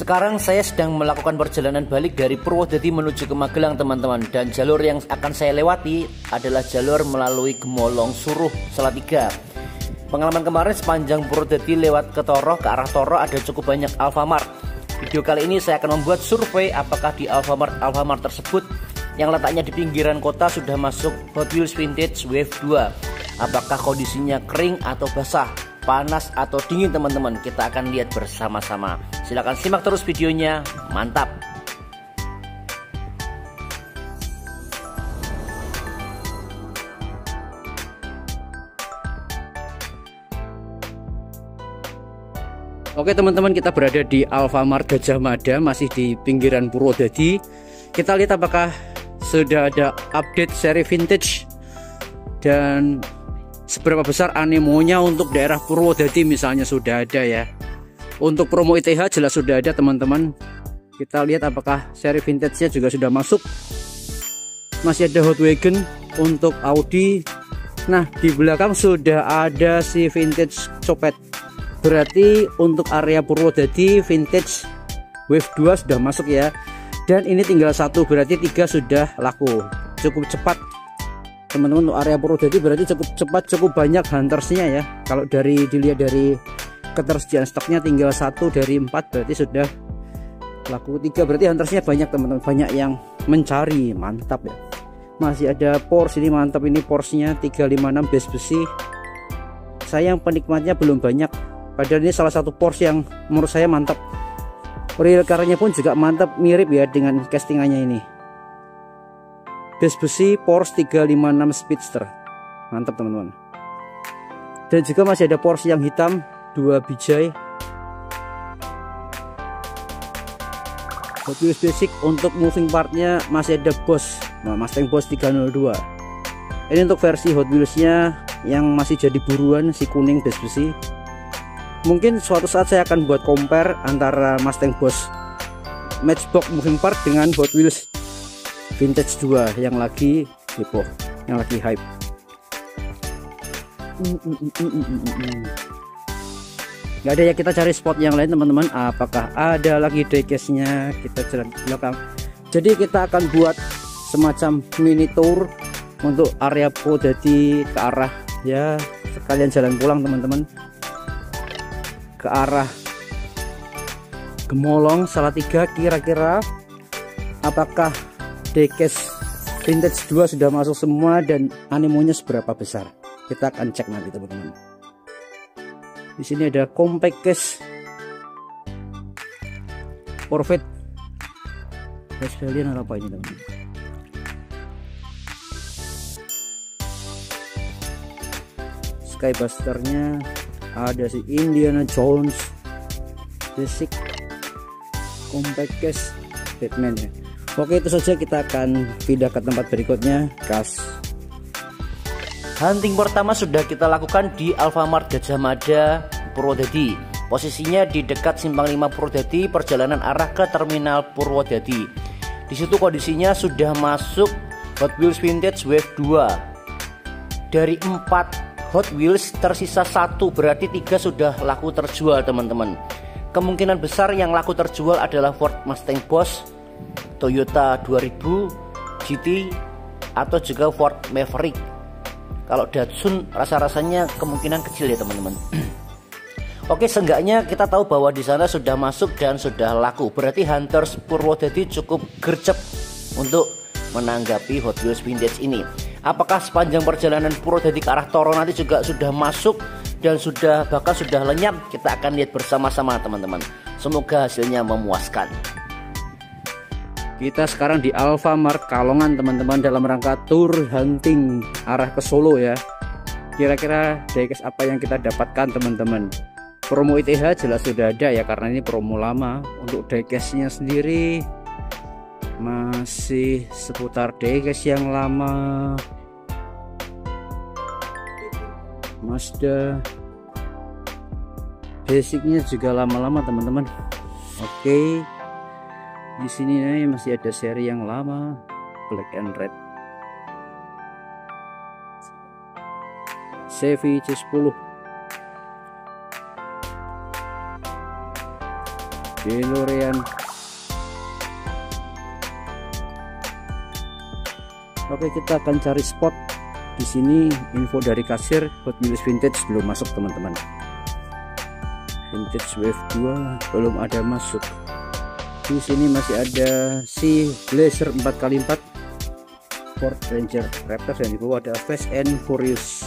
Sekarang saya sedang melakukan perjalanan balik dari Purwodadi menuju ke Magelang teman-teman. Dan jalur yang akan saya lewati adalah jalur melalui Gemolong, Suruh, Salatiga. Pengalaman kemarin sepanjang Purwodadi lewat ke Toroh, ke arah Toroh ada cukup banyak Alfamart. Video kali ini saya akan membuat survei apakah di Alfamart tersebut yang letaknya di pinggiran kota sudah masuk Hot Wheels Vintage Wave 2. Apakah kondisinya kering atau basah, panas atau dingin teman-teman, kita akan lihat bersama-sama. Silahkan simak terus videonya, mantap. Oke teman-teman, kita berada di Alfamart Gajah Mada, masih di pinggiran Purwodadi. Kita lihat apakah sudah ada update seri vintage dan seberapa besar animonya untuk daerah Purwodadi misalnya sudah ada ya. Untuk promo ITH jelas sudah ada teman-teman. Kita lihat apakah seri vintage-nya juga sudah masuk. Masih ada Hot Wagon untuk Audi. Nah, di belakang sudah ada si vintage copet. Berarti untuk area Purwodadi vintage Wave 2 sudah masuk ya. Dan ini tinggal satu, berarti 3 sudah laku. Cukup cepat teman-teman, untuk area Purwodadi berarti cukup cepat, cukup banyak huntersnya ya. Kalau dilihat dari ketersediaan stoknya tinggal 1 dari 4, berarti sudah laku 3, berarti huntersnya banyak teman-teman, banyak yang mencari. Mantap ya. Masih ada Porsche, ini mantap, ini Porsche-nya 356 base besi. Sayang penikmatnya belum banyak, padahal ini salah satu Porsche yang menurut saya mantap. Real car-nya pun juga mantap, mirip ya dengan castingannya ini. Base besi Porsche 356 Speedster, mantap teman-teman. Dan juga masih ada Porsche yang hitam 2 bijai. Hot Wheels basic untuk moving partnya masih ada Boss, Mustang Boss 302. Ini untuk versi Hot Wheels-nya yang masih jadi buruan, si kuning base besi. Mungkin suatu saat saya akan buat compare antara Mustang Boss Matchbox moving part dengan Hot Wheels Vintage 2 yang lagi heboh, yang lagi hype. Nggak ada ya, kita cari spot yang lain teman-teman. Apakah ada lagi diecast-nya? Kita jalan ke belakang. Jadi kita akan buat semacam mini tour untuk area Purwodadi ke arah, ya sekalian jalan pulang teman-teman, ke arah Gemolong, Salatiga. Kira-kira apakah diecast vintage 2 sudah masuk semua dan animonya seberapa besar? Kita akan cek nanti teman-teman. Di sini ada compact case Corvette Westphalian apa ini teman-teman. Skybuster-nya ada si Indiana Jones basic compact case Batman ya. Oke, itu saja, kita akan pindah ke tempat berikutnya. Gas. Hunting pertama sudah kita lakukan di Alfamart Gajah Mada Purwodadi. Posisinya di dekat Simpang 5 Purwodadi, perjalanan arah ke terminal Purwodadi. Di situ kondisinya sudah masuk Hot Wheels Vintage Wave 2. Dari 4 Hot Wheels tersisa 1, berarti 3 sudah laku terjual teman-teman. Kemungkinan besar yang laku terjual adalah Ford Mustang Boss, Toyota 2000 GT, atau juga Ford Maverick. Kalau Datsun rasa-rasanya kemungkinan kecil ya teman-teman. Oke, seenggaknya kita tahu bahwa di sana sudah masuk dan sudah laku. Berarti hunters Purwodadi cukup gercep untuk menanggapi Hot Wheels Vintage ini. Apakah sepanjang perjalanan Purwodadi ke arah Toroh nanti juga sudah masuk dan bahkan sudah lenyap? Kita akan lihat bersama-sama teman-teman. Semoga hasilnya memuaskan. Kita sekarang di Alfamart Kalongan teman-teman, dalam rangka tour hunting arah ke Solo ya. Kira-kira diecast apa yang kita dapatkan teman-teman? Promo ITH jelas sudah ada ya, karena ini promo lama. Untuk diecastnya sendiri masih seputar diecast yang lama. Mazda basicnya juga lama-lama teman-teman. Oke. Di sini masih ada seri yang lama, Black and Red. Chevy C10. DeLorean. Oke, kita akan cari spot di sini. Info dari kasir, Hot Wheels vintage belum masuk teman-teman. Vintage Wave 2 belum ada masuk. Di sini masih ada si Blazer 4x4 Ford Ranger Raptor, dan di bawah ada Fast and Furious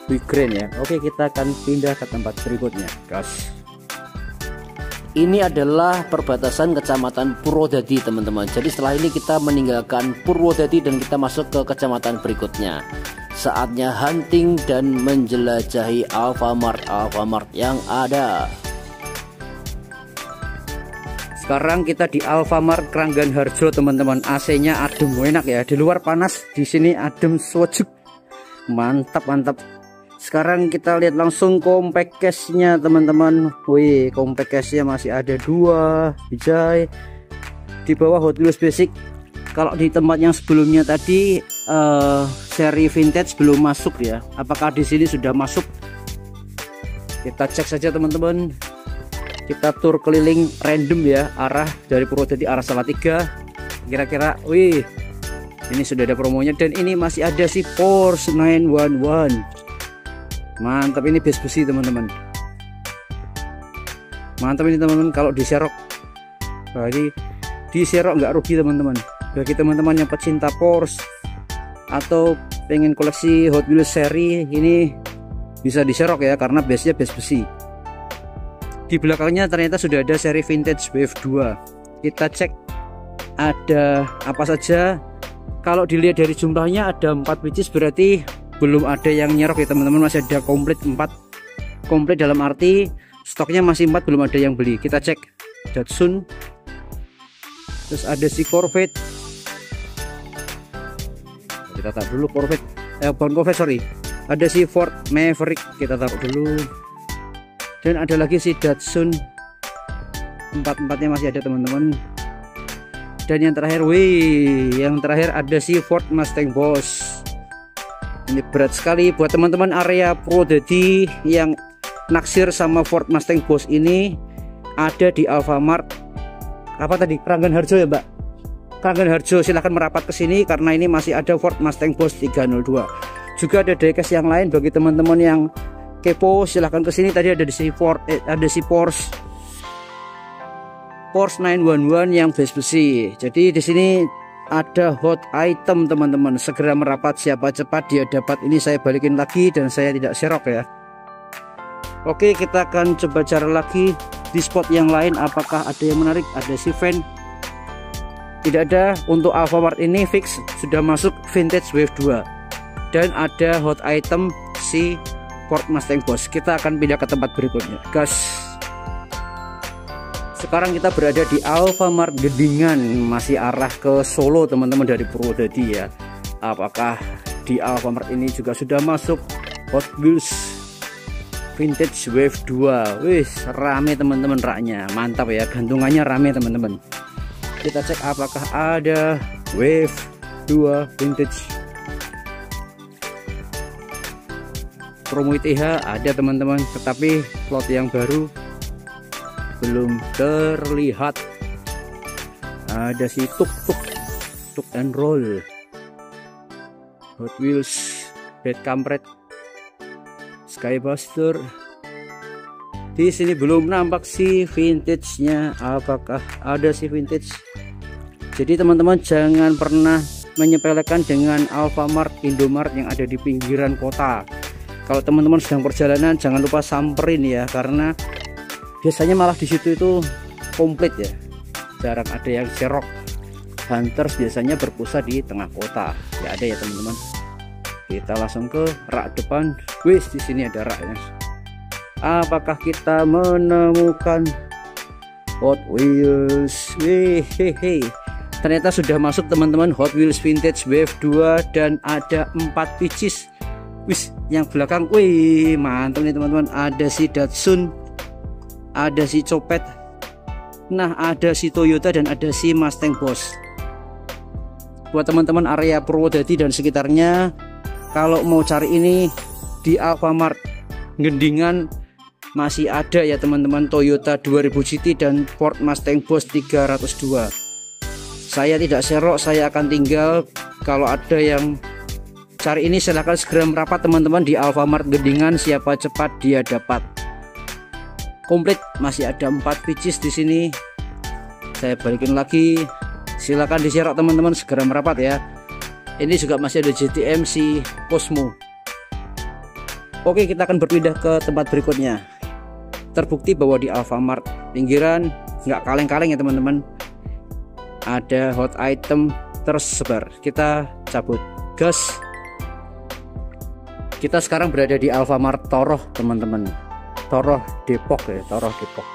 Wigrain ya. Oke, kita akan pindah ke tempat berikutnya, guys. Ini adalah perbatasan Kecamatan Purwodadi teman-teman. Jadi setelah ini kita meninggalkan Purwodadi dan kita masuk ke kecamatan berikutnya. Saatnya hunting dan menjelajahi Alfamart yang ada. Sekarang kita di Alfamart Kranggan Harjo teman-teman. AC-nya adem, enak ya. Di luar panas, di sini adem sejuk. Mantap. Sekarang kita lihat langsung compact case-nya teman-teman. Wih, compact case-nya masih ada 2 bijai. Di bawah Hot Wheels basic. Kalau di tempat yang sebelumnya tadi seri vintage belum masuk ya. Apakah di sini sudah masuk? Kita cek saja teman-teman. Kita tur keliling random ya, arah dari Purwodadi arah Salatiga. Kira-kira, wih, ini sudah ada promonya, dan ini masih ada si Porsche 911. Mantap, ini base besi teman-teman. Mantap ini teman-teman, kalau diserok. Nah, ini diserok nggak rugi teman-teman. Bagi teman-teman yang pecinta Porsche atau pengen koleksi Hot Wheels seri, ini bisa diserok ya, karena base-nya base besi. Di belakangnya ternyata sudah ada seri vintage Wave 2. Kita cek ada apa saja. Kalau dilihat dari jumlahnya ada 4 pieces, berarti belum ada yang nyerok ya teman-teman. Masih ada komplit 4. Komplit dalam arti stoknya masih 4, belum ada yang beli. Kita cek Datsun. Terus ada si Corvette. Kita taruh dulu Corvette. Bukan Corvette, sorry. Ada si Ford Maverick, kita taruh dulu. Dan ada lagi si Datsun. 4-4-nya masih ada teman-teman. Dan yang terakhir, yang terakhir ada si Ford Mustang Boss. Ini berat sekali buat teman-teman area Purwodadi yang naksir sama Ford Mustang Boss. Ini ada di Alfamart apa tadi, Kranggan Harjo ya Mbak. Kranggan Harjo, silahkan merapat ke sini karena ini masih ada Ford Mustang Boss 302. Juga ada diecast yang lain bagi teman-teman yang kepo, silahkan ke sini. Tadi ada di si Ford, ada si Porsche 911 yang base besi. Jadi di sini ada hot item teman-teman. Segera merapat, siapa cepat dia dapat. Ini saya balikin lagi dan saya tidak serok ya. Oke, kita akan coba cari lagi di spot yang lain. Apakah ada yang menarik? Ada si van. Tidak ada. Untuk Alfamart ini fix sudah masuk vintage Wave 2. Dan ada hot item si Ford Mustang Boss. Kita akan pindah ke tempat berikutnya, guys. Sekarang kita berada di Alfamart Gendingan, masih arah ke Solo teman-teman dari Purwodadi ya. Apakah di Alfamart ini juga sudah masuk Hot Wheels vintage Wave 2? Wih, rame teman-teman raknya. Mantap ya, gantungannya rame teman-teman. Kita cek apakah ada Wave 2 vintage. Promo ITH ada teman-teman, tetapi slot yang baru belum terlihat. Ada si tuk and roll Hot Wheels Red Kampret Skybuster. Di sini belum nampak si vintage-nya. Apakah ada si vintage? Jadi teman-teman jangan pernah menyepelekan dengan Alfamart, Indomart yang ada di pinggiran kota. Kalau teman-teman sedang perjalanan jangan lupa samperin ya, karena biasanya malah di situ itu komplit ya, jarang ada yang serok. Hunters biasanya berpusat di tengah kota, nggak ada ya teman-teman. Kita langsung ke rak depan. Wis, di sini ada raknya. Apakah kita menemukan Hot Wheels? Hehehe. Ternyata sudah masuk teman-teman, Hot Wheels vintage Wave 2 dan ada 4 pieces. Wis, yang belakang, wih mantap nih teman-teman. Ada si Datsun, ada si Copet, nah ada si Toyota dan ada si Mustang Boss. Buat teman-teman area Purwodadi dan sekitarnya, kalau mau cari ini di Alfamart Gendingan masih ada ya teman-teman, Toyota 2000 GT dan Ford Mustang Boss 302. Saya tidak serok, saya akan tinggal. Kalau ada yang cari ini silahkan segera merapat teman-teman di Alfamart Gendingan, siapa cepat dia dapat. Komplit, masih ada 4 pieces di sini. Saya balikin lagi, silakan diserok teman-teman, segera merapat ya. Ini juga masih ada JTMC Cosmo. Oke, kita akan berpindah ke tempat berikutnya. Terbukti bahwa di Alfamart Pinggiran nggak kaleng-kaleng ya teman-teman, ada hot item tersebar. Kita cabut gas. Kita sekarang berada di Alfamart Toroh teman-teman, Toroh Depok ya, Toroh Depok.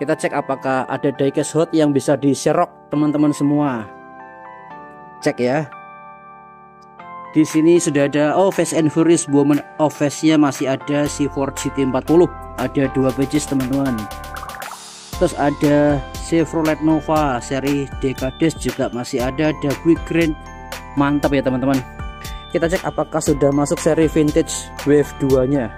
Kita cek apakah ada diecast hot yang bisa diserok teman-teman semua. Cek ya. Di sini sudah ada Fast and Furious Woman of Fast-nya, masih ada si Ford GT40, ada 2 pieces teman-teman. Terus ada Chevrolet Nova seri Decades juga masih ada Quick Green, mantap ya teman-teman. Kita cek apakah sudah masuk seri vintage Wave 2-nya.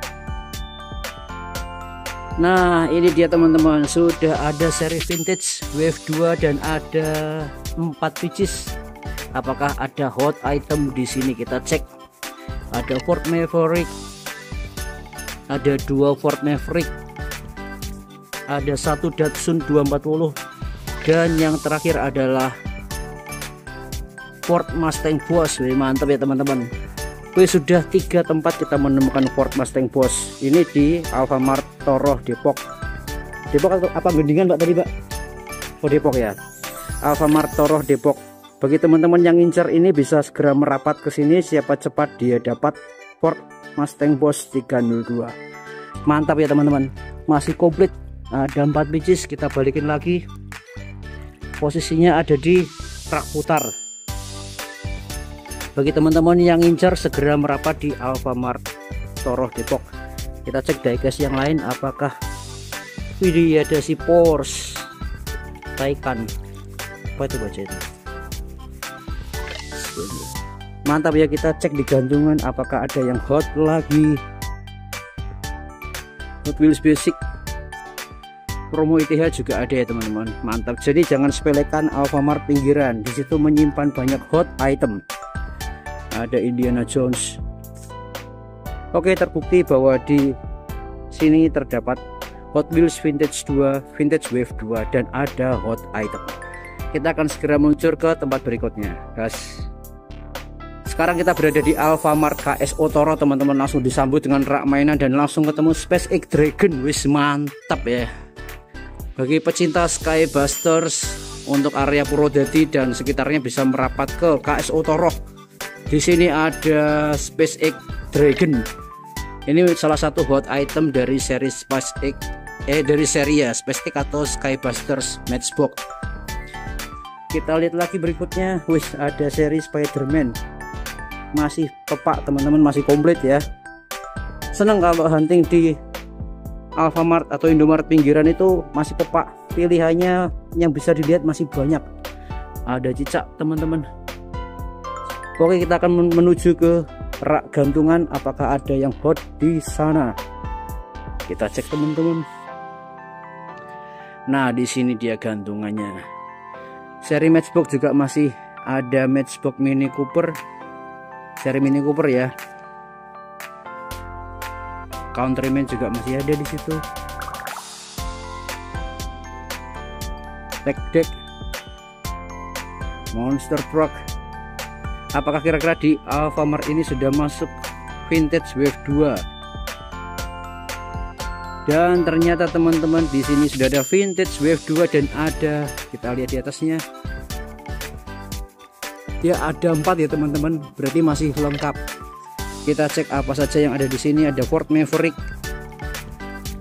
Nah, ini dia teman-teman, sudah ada seri vintage Wave 2 dan ada 4 pieces. Apakah ada hot item di sini? Kita cek. Ada Ford Maverick, ada 2 Ford Maverick, ada 1 Datsun 240, dan yang terakhir adalah Ford Mustang Boss. Mantap ya teman-teman. Sudah 3 tempat kita menemukan Ford Mustang Boss. Ini di Alfamart Toroh Depok. Depok atau apa Gendingan Pak tadi Pak? Oh Depok ya. Alfamart Toroh Depok. Bagi teman-teman yang ngincer ini bisa segera merapat ke sini, siapa cepat dia dapat Ford Mustang Boss 302. Mantap ya teman-teman. Masih komplit. Ada 4 pieces, kita balikin lagi. Posisinya ada di rak putar. Bagi teman-teman yang ngincer segera merapat di Alfamart Toroh Depok. Kita cek diecast yang lain apakah ini ada si Porsche Taycan. Apa itu baca itu? Mantap ya, kita cek di gantungan apakah ada yang hot lagi. Hot Wheels Basic promo ITH juga ada ya teman-teman. Mantap. Jadi jangan sepelekan Alfamart Pinggiran, di situ menyimpan banyak hot item. Ada Indiana Jones. Oke, terbukti bahwa di sini terdapat Hot Wheels Vintage 2, Vintage Wave 2, dan ada hot item. Kita akan segera meluncur ke tempat berikutnya, guys. Sekarang kita berada di Alfamart KSO Toroh teman-teman, langsung disambut dengan rak mainan dan langsung ketemu SpaceX Dragon. Wis mantap ya. Bagi pecinta Skybusters untuk area Purwodadi dan sekitarnya bisa merapat ke KSO Toroh. Di sini ada SpaceX Dragon. Ini salah satu hot item dari seri SpaceX, dari seri ya SpaceX atau Skybusters Matchbox. Kita lihat lagi berikutnya. Wis ada seri Spider-Man. Masih tepak teman-teman, masih komplit ya. Senang kalau hunting di Alfamart atau Indomaret Pinggiran itu masih tepak. Pilihannya yang bisa dilihat masih banyak. Ada cicak teman-teman. Oke, kita akan menuju ke rak gantungan apakah ada yang hot di sana. Kita cek teman-teman. Nah, di sini dia gantungannya. Seri Matchbox juga masih ada Matchbox Mini Cooper. Seri Mini Cooper ya. Countryman juga masih ada di situ. Tech Deck, Monster Truck. Apakah kira-kira di Alfamart ini sudah masuk Vintage Wave 2? Dan ternyata teman-teman di sini sudah ada Vintage Wave 2 dan ada, kita lihat di atasnya. Ya ada 4 ya teman-teman, berarti masih lengkap. Kita cek apa saja yang ada di sini. Ada Ford Maverick,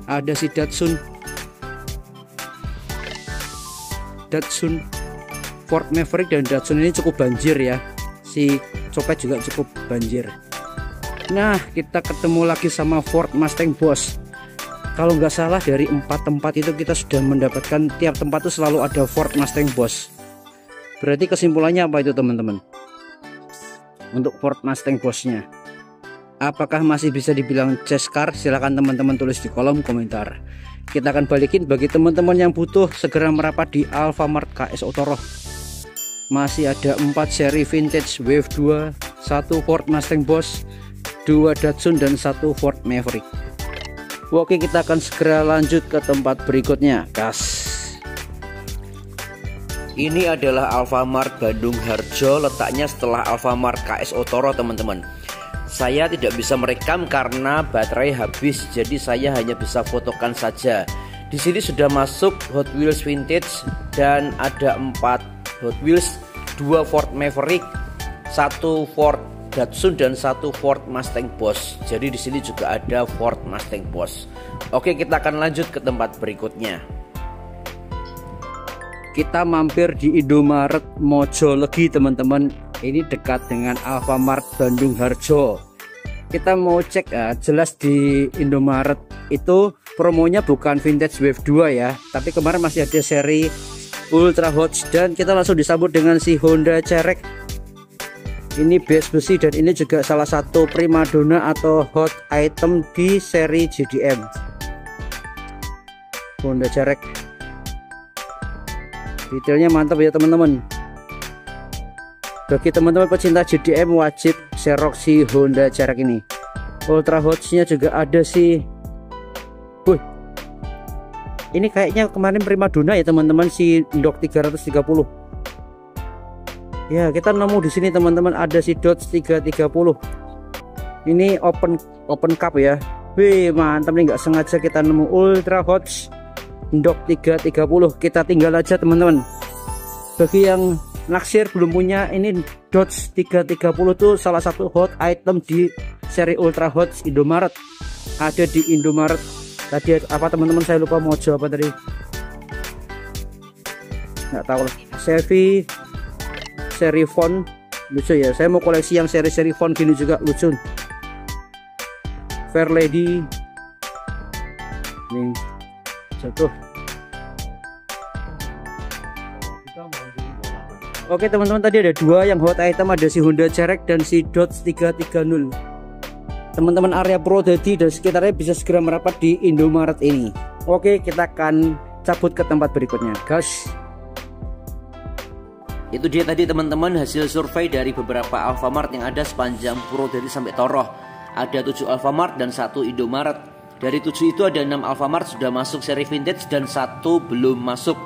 ada si Datsun, Ford Maverick dan Datsun ini cukup banjir ya. Si copet juga cukup banjir. Nah, kita ketemu lagi sama Ford Mustang Boss. Kalau nggak salah dari 4 tempat itu kita sudah mendapatkan, tiap tempat itu selalu ada Ford Mustang Boss. Berarti kesimpulannya apa itu teman-teman? Untuk Ford Mustang Boss-nya apakah masih bisa dibilang chase car? Silahkan teman-teman tulis di kolom komentar. Kita akan balikin bagi teman-teman yang butuh, segera merapat di Alfamart KS Otoro. Masih ada 4 seri vintage Wave 2, 1 Ford Mustang Boss, 2 Datsun dan 1 Ford Maverick. Oke, kita akan segera lanjut ke tempat berikutnya, gas. Ini adalah Alfamart Bandung Harjo, letaknya setelah Alfamart KS Otoro teman-teman. Saya tidak bisa merekam karena baterai habis, jadi saya hanya bisa fotokan saja. Di sini sudah masuk Hot Wheels vintage dan ada 4 Hot Wheels, 2 Ford Maverick, 1 Ford Datsun dan 1 Ford Mustang Boss. Jadi di sini juga ada Ford Mustang Boss. Oke, kita akan lanjut ke tempat berikutnya. Kita mampir di Indomaret Mojolegi teman-teman. Ini dekat dengan Alfamart Bandung Harjo. Kita mau cek ya, jelas di Indomaret itu promonya bukan vintage Wave 2 ya, tapi kemarin masih ada seri Ultra Hot, dan kita langsung disambut dengan si Honda Cerek. Ini base besi dan ini juga salah satu primadona atau hot item di seri JDM. Honda Cerek. Detailnya mantap ya teman-teman. Bagi teman-teman pecinta JDM wajib serok si Honda Cerek ini. Ultra Hot-nya juga ada sih. Ini kayaknya kemarin primadona ya teman-teman, si Dodge 330. Ya, kita nemu di sini teman-teman, ada si Dodge 330. Ini open cup ya. Wih, mantap nih, nggak sengaja kita nemu Ultra Hot Dodge 330. Kita tinggal aja teman-teman. Bagi yang naksir belum punya, ini Dodge 330 tuh salah satu hot item di seri Ultra Hot Indomaret. Ada di Indomaret. Tadi apa teman-teman, saya lupa mojo apa tadi. Nggak tahu lah. Chevy seri font lucu ya. Saya mau koleksi yang seri-seri font gini juga lucu. Fair Lady. Nih. Jatuh. Oke teman-teman, tadi ada 2 yang hot item, ada si Honda Cerek dan si Dodge 330. Teman-teman area Purwodadi dan sekitarnya bisa segera merapat di Indomaret ini. Oke, kita akan cabut ke tempat berikutnya, guys. Itu dia tadi teman-teman hasil survei dari beberapa Alfamart yang ada sepanjang Purwodadi sampai Toroh. Ada 7 Alfamart dan 1 Indomaret. Dari 7 itu ada 6 Alfamart sudah masuk seri vintage dan 1 belum masuk.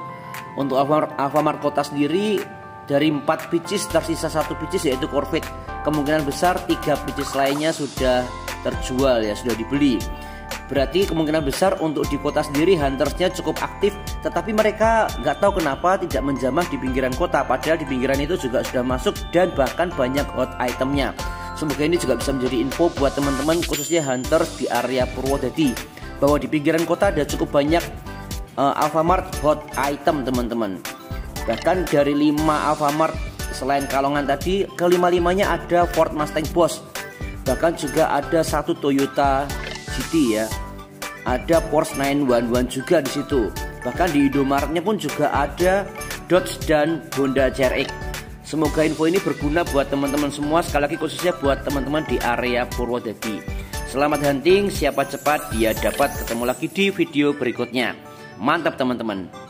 Untuk Alfamart kota sendiri, dari 4 pieces tersisa 1 pieces yaitu Corvette. Kemungkinan besar 3 pieces lainnya sudah terjual ya, sudah dibeli. Berarti kemungkinan besar untuk di kota sendiri Huntersnya cukup aktif, tetapi mereka nggak tahu kenapa tidak menjamah di pinggiran kota, padahal di pinggiran itu juga sudah masuk dan bahkan banyak hot itemnya. Semoga ini juga bisa menjadi info buat teman-teman khususnya Hunters di area Purwodadi, bahwa di pinggiran kota ada cukup banyak Alfamart hot item teman-teman. Bahkan dari 5 Alfamart selain Kalongan tadi, ke-5-5-nya ada Ford Mustang Boss. Bahkan juga ada 1 Toyota GT ya. Ada Porsche 911 juga di situ. Bahkan di Indomaretnya pun juga ada Dodge dan Honda CRX. Semoga info ini berguna buat teman-teman semua, sekali lagi khususnya buat teman-teman di area Purwodadi. Selamat hunting, siapa cepat dia dapat. Ketemu lagi di video berikutnya. Mantap teman-teman.